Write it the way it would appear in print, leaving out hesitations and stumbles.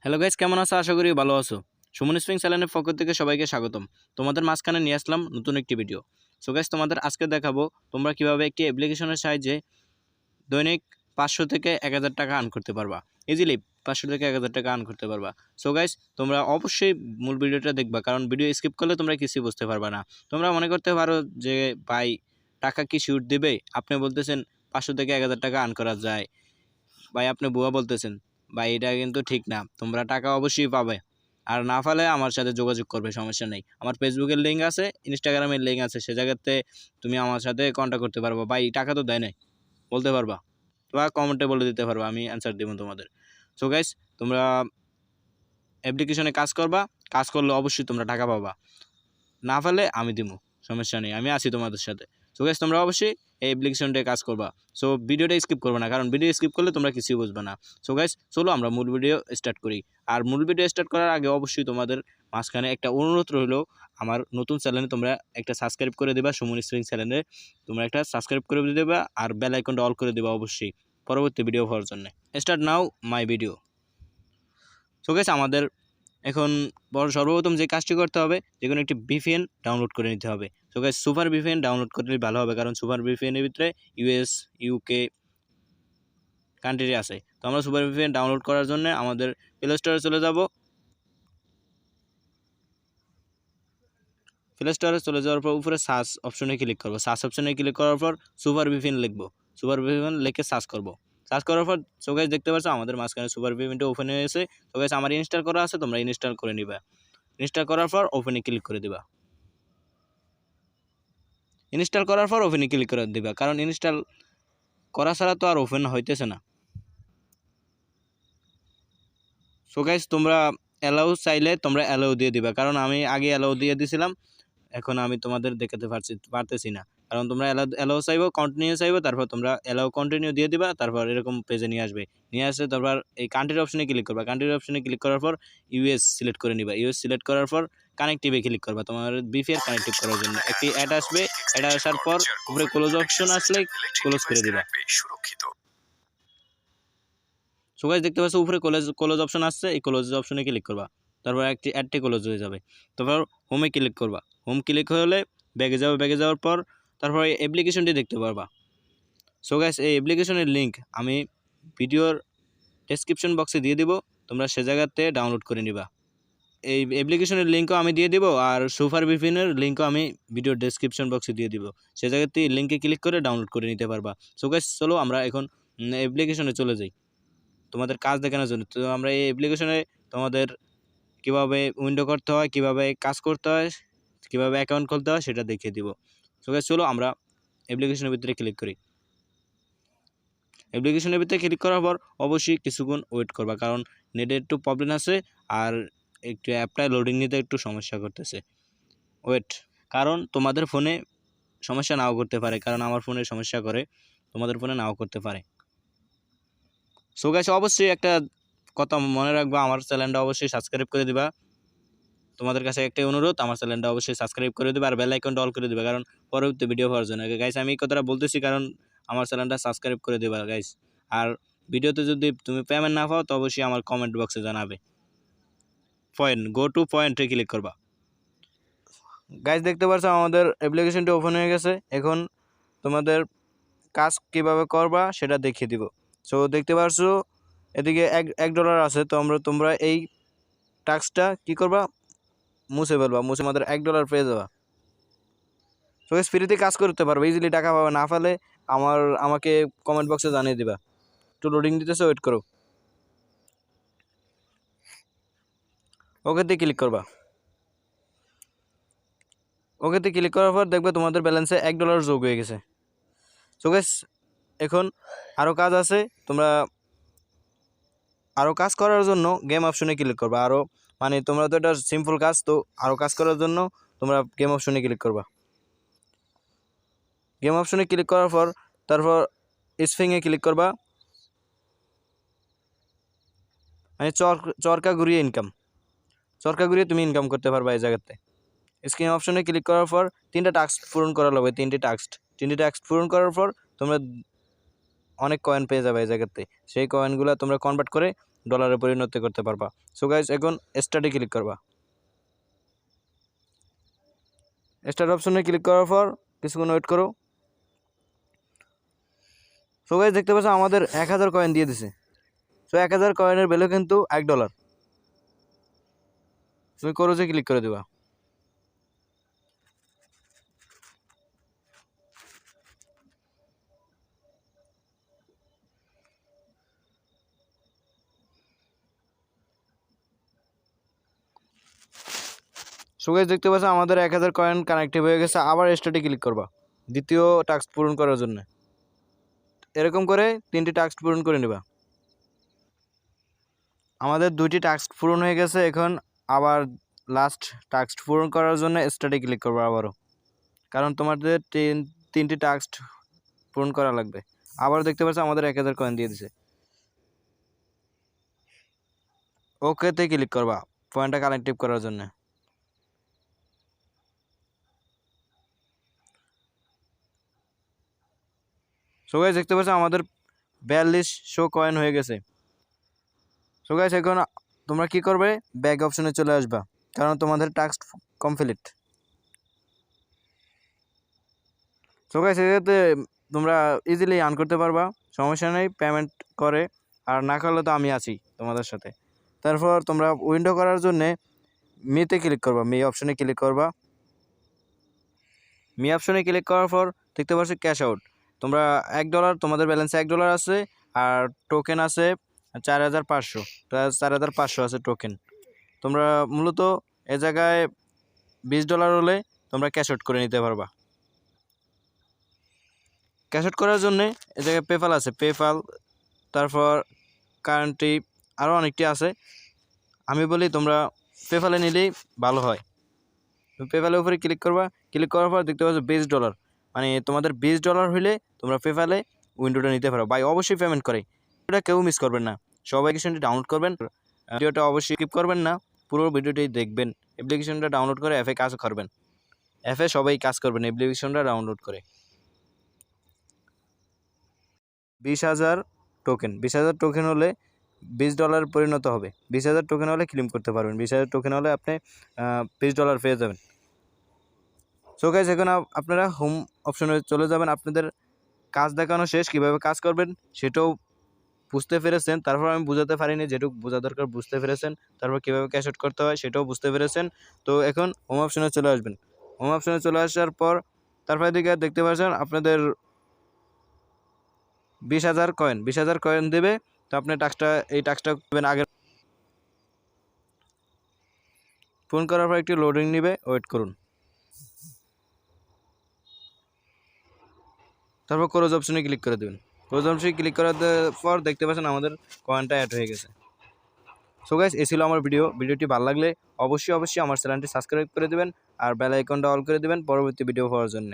Hello guys, কেমন আছো? আশা করি ভালো আছো। সুমন স্প্রিং চ্যানেলের পক্ষ থেকে সবাইকে স্বাগতম। তোমাদের মাঝখানে নিয়ে আসলাম নতুন একটি ভিডিও। সো গাইস, তোমাদের আজকে দেখাবো তোমরা কিভাবে একটি অ্যাপ্লিকেশনের সাহায্যে দৈনিক 500 থেকে 1000 টাকা আর্ন করতে পারবা। ইজিলি 500 থেকে 1000 টাকা আর্ন করতে পারবা। সো গাইস, তোমরা অবশ্যই মূল ভিডিওটা দেখবা, কারণ ভিডিও স্কিপ করলে তোমরা কিছুই বুঝতে পারবা না। তোমরা মনে করতে পারো যে ভাই টাকা কি শিওর দিবে? আপনি বলতেছেন 500 থেকে 1000 টাকা আর্ন করা যায়। ভাই আপনি বুয়া বলতেছেন। ভাই এটা কিন্তু ঠিক না। তোমরা টাকা অবশ্যই পাবে। আর না পালে আমার সাথে যোগাযোগ করবে, সমস্যা নেই। আমার ফেসবুকের লিঙ্ক আছে, ইনস্টাগ্রামের লিঙ্ক আছে, সে জায়গাতে তুমি আমার সাথে কন্ট্যাক্ট করতে পারবা। ভাই টাকা তো দেয় নাই বলতে পারবা, বা কমেন্টে বলে দিতে পারবা, আমি অ্যান্সার দেবো তোমাদের। সো গাইস, তোমরা অ্যাপ্লিকেশনে কাজ করবা, কাজ করলে অবশ্যই তোমরা টাকা পাবা। না পারলে আমি দিব, সমস্যা নেই, আমি আছি তোমাদের সাথে। সো গাইস, তোমরা অবশ্যই এই অ্যাপ্লিকেশনটায় কাজ করবা। সো ভিডিওটা স্কিপ করবে না, কারণ ভিডিও স্কিপ করলে তোমরা কিছুই বুঝবে না। সো গাইস, চলো আমরা মূল ভিডিও স্টার্ট করি। আর মূল ভিডিও স্টার্ট করার আগে অবশ্যই তোমাদের মাঝখানে একটা অনুরোধ রইলো, আমার নতুন চ্যানেলে তোমরা একটা সাবস্ক্রাইব করে দেবা। সুমন স্প্রিং চ্যানেলে তোমরা একটা সাবস্ক্রাইব করে দেবা, আর বেল আইকনটা অল করে দেবা অবশ্যই পরবর্তী ভিডিও পাওয়ার জন্য। Start now my video. So guys, আমাদের এখন সর্বপ্রথম যে কাজটি করতে হবে, যে কোনো একটি ভিপিএন ডাউনলোড করে নিতে হবে। So guys, super VPN download করলে ভালো হবে, কারণ সুপার ভিপিএনের ভিতরে ইউএস, ইউকে কান্ট্রি আছে। তো আমরা সুপার ভিপিএন ডাউনলোড করার জন্য আমাদের প্লে স্টোরে চলে যাব। প্লে স্টোরে চলে যাওয়ার পর উপরে সার্চ অপশনে ক্লিক করব। সার্চ অপশনে ক্লিক করার পর সুপার ভিপিএন লিখব। সুপার ভিপিএন লিখে সার্চ করব। সার্চ করার পর সো গাইস দেখতে পাচ্ছ আমাদের মাঝখানে সুপার ভিপিএনটা ওপেন হয়ে গেছে। সো গাইস, আমার ইনস্টল করা আছে, তোমরা ইনস্টল করে নিবা। ইনস্টল করার পর ওপেনে ক্লিক করে দিবা। ইনস্টল করার পর ওপেনে ক্লিক করে দিবা, কারণ ইনস্টল করা ছাড়া তো আর ওপেন হইতেছে না। সো গাইস, তোমরা অ্যালাউ চাইলে তোমরা অ্যালাউ দিয়ে দিবা, কারণ আমি আগে অ্যালাউ দিয়ে দিছিলাম, এখন আমি তোমাদের দেখাতে পারতেছি না। কারণ তোমরা অ্যালাউ চাইবো, কন্টিনিউ চাইবো, তারপর তোমরা অ্যালাউ কন্টিনিউ দিয়ে দিবা। তারপর এরকম পেজে নিয়ে আসবে। নিয়ে আসে তারপর এই কান্ট্রির অপশনে ক্লিক করবা। কান্ট্রির অপশনে ক্লিক করার পর ইউএস সিলেক্ট করে নিবা। ইউএস সিলেক্ট করার পর কানেক্টিভে ক্লিক করবা। তোমার বিপিএন কানেক্টিভ করার জন্য একটি অ্যাড আসবে। অ্যাড আসার পর উপরে ক্লোজ অপশন আসলে ক্লোজ করে দিবা। সো গাইস, দেখতে পাচ্ছ উপরে ক্লোজ অপশন আসছে, এই ক্লোজ অপশনে ক্লিক করবা। তারপর একটি অ্যাডটি ক্লোজ হয়ে যাবে। তারপর হোমে ক্লিক করবা। হোম ক্লিক হলে ব্যাগে যাবে। ব্যাগে যাওয়ার পর তারপর এই অ্যাপ্লিকেশনটি দেখতে পারবা। সো গাইস, এই অ্যাপ্লিকেশনের লিঙ্ক আমি ভিডিওর ডেসক্রিপশন বক্সে দিয়ে দিব, তোমরা সে জায়গাতে ডাউনলোড করে নিবা। এই অ্যাপ্লিকেশনের লিঙ্কও আমি দিয়ে দিব, আর সুপার ভিপিএনের লিঙ্কও আমি ভিডিওর ডেসক্রিপশন বক্সে দিয়ে দিব। সে জায়গাতে লিঙ্কে ক্লিক করে ডাউনলোড করে নিতে পারবা। সো গাইস, চলো আমরা এখন অ্যাপ্লিকেশনে চলে যাই তোমাদের কাজ দেখানোর জন্য। তো আমরা এই অ্যাপ্লিকেশনে তোমাদের কীভাবে উইন্ডো করতে হয়, কীভাবে কাজ করতে হয়, কীভাবে অ্যাকাউন্ট খুলতে হয় সেটা দেখিয়ে দিব। সো গাইস, চলো আমরা অ্যাপ্লিকেশনের ভিতরে ক্লিক করি। অ্যাপ্লিকেশনের ভিতরে ক্লিক করার পর অবশ্যই কিছুক্ষণ ওয়েট করবা, কারণ নেটের একটু প্রবলেম আছে, আর একটু অ্যাপটা লোডিং নিতে একটু সমস্যা করতেছে। ওয়েট, কারণ তোমাদের ফোনে সমস্যা নাও করতে পারে, কারণ আমার ফোনে সমস্যা করে, তোমাদের ফোনে নাও করতে পারে। সো গাইস, অবশ্যই একটা কথা মনে রাখবা, আমার চ্যানেলটা অবশ্যই সাবস্ক্রাইব করে দিবা। তোমাদের কাছে একটাই অনুরোধ, আমার চ্যানেলটা অবশ্যই সাবস্ক্রাইব করে দিবা, আর বেল আইকনটা অল করে দিবা, কারণ পরবর্তী ভিডিও পাওয়ার জন্য। গাইস, আমি এই কথাটা বলতেছি কারণ আমার চ্যানেলটা সাবস্ক্রাইব করে দিবা গাইস। আর ভিডিওতে যদি তুমি পেমেন্ট না পাও তো অবশ্যই আমার কমেন্ট বক্সে জানাবে। গো টু পয়েন্টে ক্লিক করবা। গাইস, দেখতে পাচ্ছ আমাদের অ্যাপ্লিকেশনটি ওপেন হয়ে গেছে। এখন তোমাদের কাজ কিভাবে করবা সেটা দেখিয়ে দিব। সো দেখতে পাচ্ছো এদিকে $1 আছে, তো তোমরা এই টাস্কটা কি করবা, মুছে ফেলবা। মুছে আমাদের $1 পেয়ে যাবা। সো গাইস, ফ্রিতে কাজ করতে পারবে, ইজিলি টাকা পাবে। না ফেলে আমাকে কমেন্ট বক্সে জানিয়ে দিবা। একটু লোডিং দিতেছে, ওয়েট করো। ওকেতে ক্লিক করবা। ওকেতে ক্লিক করার পর দেখবে তোমাদের ব্যালেন্সে $1 যোগ হয়ে গেছে। সো গাইস, এখন আরও কাজ আছে। তোমরা আরও কাজ করার জন্য গেম অপশনে ক্লিক করবা। আরও মানে তোমরা তো এটা সিম্পল কাজ, তো আরও কাজ করার জন্য তোমরা গেম অপশনে ক্লিক করবা। গেম অপশনে ক্লিক করার পর তারপর স্পিংয়ে ক্লিক করবা, মানে চরকা ঘুরিয়ে ইনকাম, চরকা ঘুরিয়ে তুমি ইনকাম করতে পারবা এই জায়গাতে। স্ক্রিন অপশনে ক্লিক করার পর 3টা টাস্ক পূরণ করা লাগবে। 3টি টাস্ক পূরণ করার পর তোমরা অনেক কয়েন পেয়ে যাবে এই জায়গাতে। সেই কয়েনগুলো তোমরা কনভার্ট করে ডলারে পরিণত করতে পারবা। সো গাইস এখন স্টার্টে ক্লিক করবা। স্টার্ট অপশনে ক্লিক করার পর কিছুক্ষণ ওয়েট করো। সো গাইস দেখতে পাচ্ছ আমাদের 1000 কয়েন দিয়ে দিছে। সো 1000 কয়েনের ভ্যালু কিন্তু $1। তুমি করোজে ক্লিক করে দিবা। সো গাইস দেখতে পাচ্ছ আমাদের 1000 কয়েন কানেক্টিভ হয়ে গেছে। আবার স্টার্টে ক্লিক করবা দ্বিতীয় টাস্ক পূরণ করার জন্য। এরকম করে 3টি টাস্ক পূরণ করে নেবা। আমাদের 2টি টাস্ক পূরণ হয়ে গেছে। এখন আবার লাস্ট টাস্ক পূরণ করার জন্য স্টার্টে ক্লিক করবা আবারও, কারণ তোমাদের 3টি টাস্ক পূরণ করা লাগবে। আবার দেখতে পাচ্ছ আমাদের 1000 কয়েন দিয়ে দিছে। ওকেতে ক্লিক করবা পয়েন্টটা কানেক্টিভ করার জন্য। সো গাইস দেখতে পাচ্ছ আমাদের 4200 কয়েন হয়ে গেছে। সো গাইস এখন তোমরা কি করবে, ব্যাক অপশনে চলে আসবা, কারণ তোমাদের টাস্ক কমপ্লিট। সো গাইস এতে তোমরা ইজিলি আর্ন করতে পারবা, সমস্যা নেই। পেমেন্ট করে আর না করলে তো আমি আছি তোমাদের সাথে। তারপর তোমরা উইন্ডো করার জন্যে মিতে ক্লিক করবা, মি অপশনে ক্লিক করবা। মি অপশনে ক্লিক করার পর দেখতে পাচ্ছ ক্যাশ আউট। তোমরা $1 তোমাদের ব্যালেন্সে $1 আছে আর টোকেন আছে 4500। 4500 আছে টোকেন। তোমরা মূলত এ জায়গায় $20 হলে তোমরা ক্যাশ আউট করে নিতে পারবা। ক্যাশ আউট করার জন্যে এ জায়গায় পেপাল আছে, পেপাল, তারপর কারেন্টলি আরও অনেকটি আছে। আমি বলি তোমরা পেপালে নিলেই ভালো হয়। পেপালের উপরে ক্লিক করবা, ক্লিক করার পর দেখতে পাচ্ছ $20, মানে তোমাদের $20 হইলে তোমরা পেপালে উইন্ডোটা নিতে পারো। ভাই অবশ্যই পেমেন্ট করে, এটা কেউ মিস করবেন না। সবাই অ্যাপ্লিকেশনটি ডাউনলোড করবেন, ভিডিওটা অবশ্যই স্কিপ করবেন না, পুরো ভিডিওটি দেখবেন। অ্যাপ্লিকেশনটা ডাউনলোড করে অ্যাপে কাজ করবেন, অ্যাপে সবাই কাজ করবেন অ্যাপ্লিকেশনটা ডাউনলোড করে। 20,000 টোকেন, 20,000 টোকেন হলে $20 পরিণত হবে। 20,000 টোকেন হলে ক্লেম করতে পারবেন। 20,000 টোকেন হলে আপনি $20 পেয়ে যাবেন। সো গাইস এখন আপনারা হোম অপশনে চলে যাবেন। আপনাদের কাজ দেখানো শেষ, কীভাবে কাজ করবেন সেটাও বুঝতে পেরেছেন। তারপর আমি বুঝাতে পারিনি, যেটুকু বোঝা দরকার বুঝতে পেরেছেন। তারপর কীভাবে ক্যাশ আউট করতে হয় সেটাও বুঝতে পেরেছেন। তো এখন হোম অপশনে চলে আসবেন। হোম অপশনে চলে আসার পর তারপর এদিকে দেখতে পাচ্ছেন আপনাদের 20,000 কয়েন দেবে। তো আপনি এই টাস্কটা করবেন আগে। ফোন করার পর একটু লোডিং নেবে, ওয়েট করুন। তারপর ক্লোজ অপশনে ক্লিক করে দেবেন। ক্লোজ অপশনে ক্লিক করার পর দেখতে পাচ্ছেন আমাদের কয়েনটা অ্যাড হয়ে গেছে। সো গাইস এই ছিল আমার ভিডিওটি ভালো লাগলে অবশ্যই আমার চ্যানেলটি সাবস্ক্রাইব করে দেবেন আর বেল আইকনটা অল করে দেবেন পরবর্তী ভিডিও পাওয়ার জন্য।